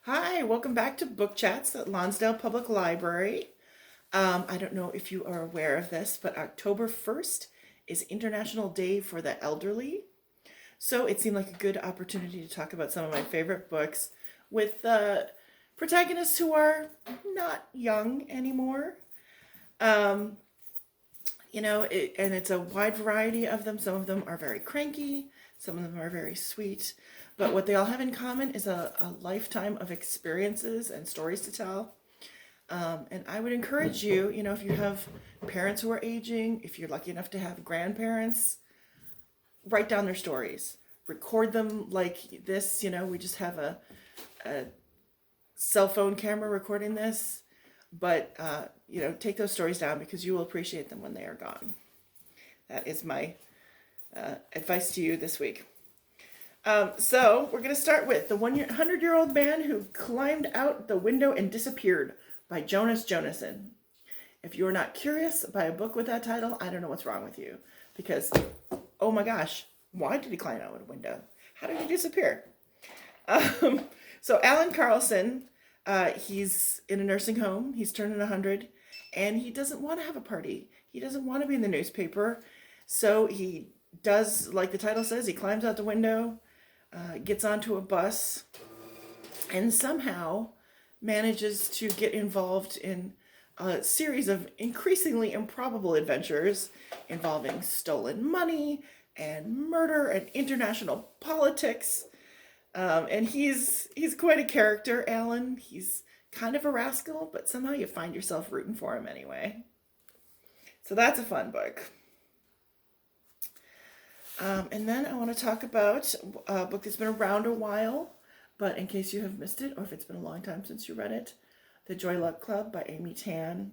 Hi, welcome back to Book Chats at Lonsdale Public Library. I don't know if you are aware of this, but October 1st is International Day for the Elderly. So it seemed like a good opportunity to talk about some of my favorite books with protagonists who are not young anymore. Um, and it's a wide variety of them. Some of them are very cranky, some of them are very sweet. But what they all have in common is a lifetime of experiences and stories to tell. And I would encourage you, if you have parents who are aging, if you're lucky enough to have grandparents, write down their stories. Record them like this. We just have a cell phone camera recording this. But, take those stories down because you will appreciate them when they are gone. That is my advice to you this week. So we're going to start with The 100-Year-Old Man Who Climbed Out the Window and Disappeared by Jonas Jonasson. If you are not curious by a book with that title, I don't know what's wrong with you. Because, oh my gosh, why did he climb out a window? How did he disappear? So Alan Carlson, he's in a nursing home. He's turning 100, and he doesn't want to have a party. He doesn't want to be in the newspaper. So he does, like the title says, he climbs out the window, gets onto a bus, and somehow manages to get involved in a series of increasingly improbable adventures involving stolen money and murder and international politics. And he's quite a character, Alan. He's kind of a rascal, but somehow you find yourself rooting for him anyway. So that's a fun book. And then I want to talk about a book that's been around a while, but in case you have missed it, or if it's been a long time since you read it, The Joy Luck Club by Amy Tan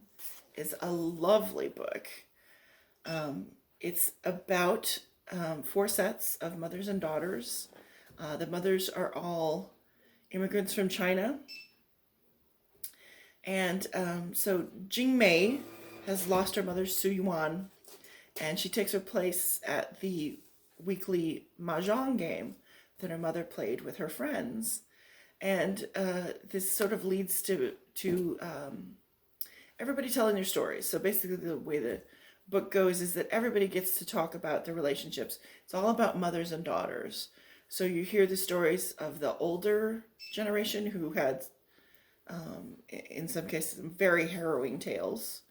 is a lovely book. It's about 4 sets of mothers and daughters. The mothers are all immigrants from China. And so Jing Mei has lost her mother, Su Yuan, and she takes her place at the weekly mahjong game that her mother played with her friends. And this sort of leads to everybody telling their stories. So basically the way the book goes is that everybody gets to talk about their relationships. It's all about mothers and daughters. So you hear the stories of the older generation who had, in some cases, some very harrowing tales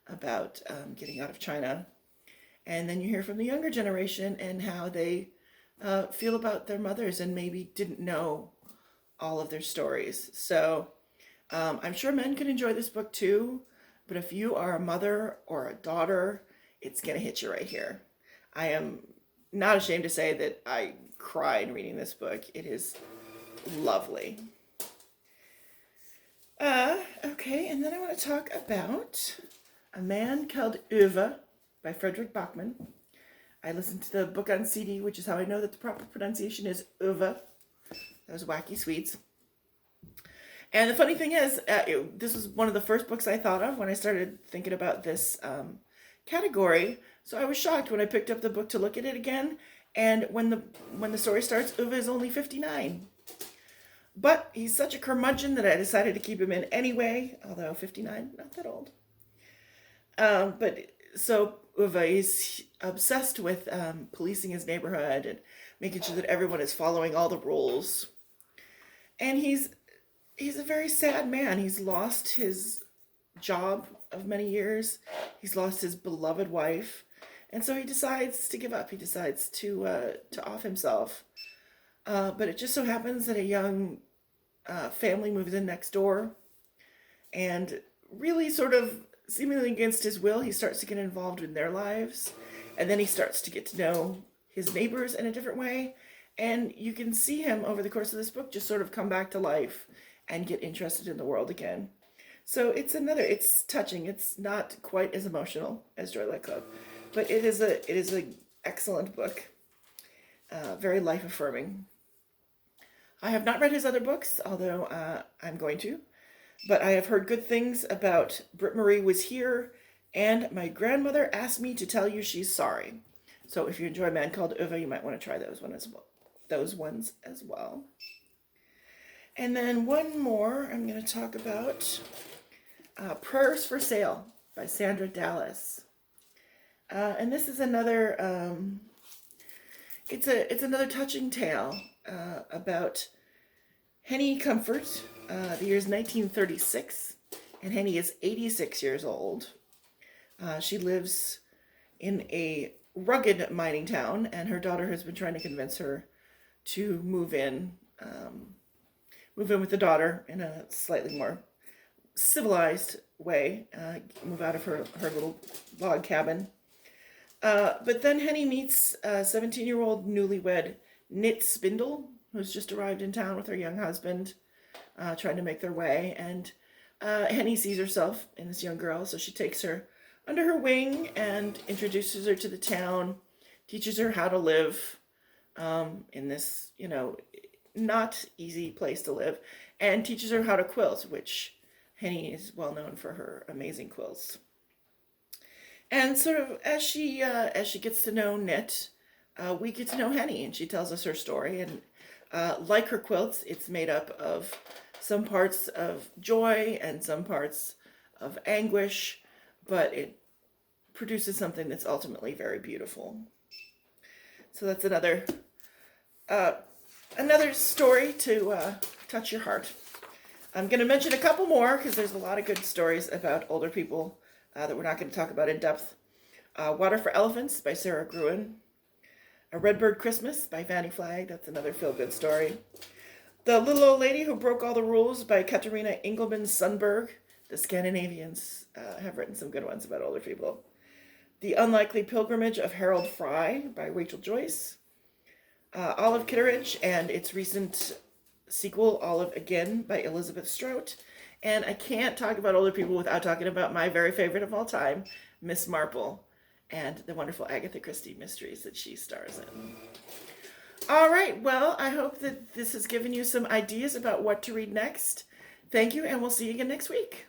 about getting out of China. And then you hear from the younger generation and how they feel about their mothers and maybe didn't know all of their stories. So I'm sure men can enjoy this book too, but if you are a mother or a daughter, it's going to hit you right here. I am not ashamed to say that I cried reading this book. It is lovely. Okay, and then I want to talk about A Man Called Ove by Fredrik Backman. I listened to the book on CD, which is how I know that the proper pronunciation is Ove. Those wacky sweets. And the funny thing is, this was one of the first books I thought of when I started thinking about this category. So I was shocked when I picked up the book to look at it again. And when the story starts, Ove is only 59. But he's such a curmudgeon that I decided to keep him in anyway. Although 59, not that old. But so Ove is obsessed with policing his neighborhood and making sure that everyone is following all the rules. And he's a very sad man. He's lost his job of many years. He's lost his beloved wife. And so he decides to give up. He decides to off himself. But it just so happens that a young family moves in next door. And really sort of seemingly against his will, he starts to get involved in their lives. And then he starts to get to know his neighbors in a different way. And you can see him over the course of this book just sort of come back to life and get interested in the world again. So it's touching. It's not quite as emotional as Joy Luck Club, but it is an excellent book. Very life affirming. I have not read his other books, although I'm going to. But I have heard good things about Britt Marie Was Here and My Grandmother Asked Me to Tell You She's Sorry. So if you enjoy Man Called Ove, you might want to try those ones as well. And then one more I'm going to talk about, Prayers for Sale by Sandra Dallas. And this is another, it's another touching tale about Henny Comfort. The year is 1936, and Henny is 86 years old. She lives in a rugged mining town, and her daughter has been trying to convince her to move in with the daughter in a slightly more civilized way, move out of her little log cabin. But then Henny meets a 17-year-old newlywed Knit Spindle, who's just arrived in town with her young husband, trying to make their way. And Henny sees herself in this young girl, so she takes her under her wing and introduces her to the town, teaches her how to live in this, not easy place to live, and teaches her how to quilt, which Henny is well known for her amazing quilts. And sort of as she gets to know Knit, we get to know Henny, and she tells us her story. And like her quilts, it's made up of some parts of joy and some parts of anguish, but it produces something that's ultimately very beautiful. So that's another story to touch your heart. I'm going to mention a couple more because there's a lot of good stories about older people that we're not going to talk about in depth. Water for Elephants by Sarah Gruen. A Redbird Christmas by Fanny Flagg. That's another feel-good story. The Little Old Lady Who Broke All the Rules by Katarina Engelman Sundberg. The Scandinavians have written some good ones about older people. The Unlikely Pilgrimage of Harold Fry by Rachel Joyce. Olive Kitteridge and its recent sequel, Olive Again by Elizabeth Strout. And I can't talk about older people without talking about my very favorite of all time, Miss Marple, and the wonderful Agatha Christie mysteries that she stars in. All right, well, I hope that this has given you some ideas about what to read next. Thank you, and we'll see you again next week.